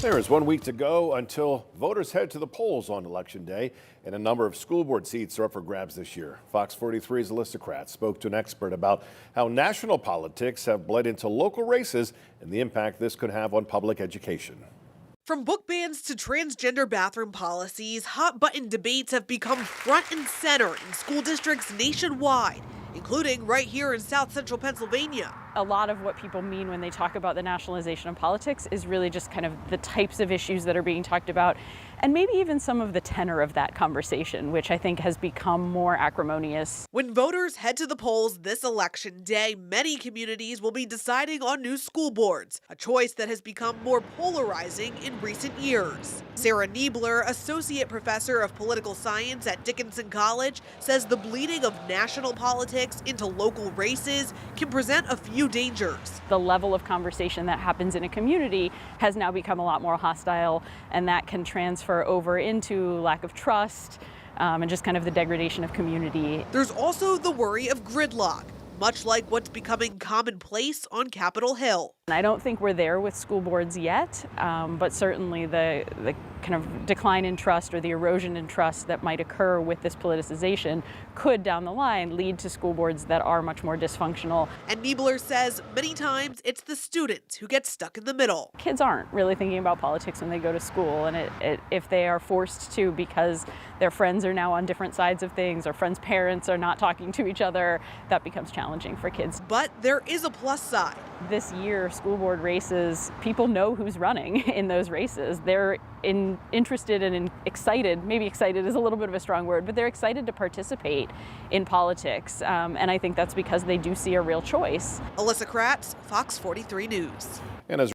There is 1 week to go until voters head to the polls on Election Day, and a number of school board seats are up for grabs this year. Fox 43's Alyssa Kratz spoke to an expert about how national politics have bled into local races and the impact this could have on public education. From book bans to transgender bathroom policies, hot-button debates have become front and center in school districts nationwide, including right here in South Central Pennsylvania. A lot of what people mean when they talk about the nationalization of politics is really just kind of the types of issues that are being talked about, and maybe even some of the tenor of that conversation, which I think has become more acrimonious. When voters head to the polls this election day, many communities will be deciding on new school boards, a choice that has become more polarizing in recent years. Sarah Niebler, associate professor of political science at Dickinson College, says the bleeding of national politics into local races can present a few dangers. The level of conversation that happens in a community has now become a lot more hostile, and that can transfer over into lack of trust and just kind of the degradation of community. There's also the worry of gridlock, much like what's becoming commonplace on Capitol Hill. I don't think we're there with school boards yet, but certainly the kind of decline in trust or the erosion in trust that might occur with this politicization could down the line lead to school boards that are much more dysfunctional. And Niebler says many times it's the students who get stuck in the middle. Kids aren't really thinking about politics when they go to school, and if they are forced to because their friends are now on different sides of things or friends' parents are not talking to each other, that becomes challenging for kids. But there is a plus side. This year, school board races, people know who's running in those races. They're interested and excited. Maybe excited is a little bit of a strong word, but they're excited to participate in politics. And I think that's because they do see a real choice. Alyssa Kratz, Fox 43 News. And as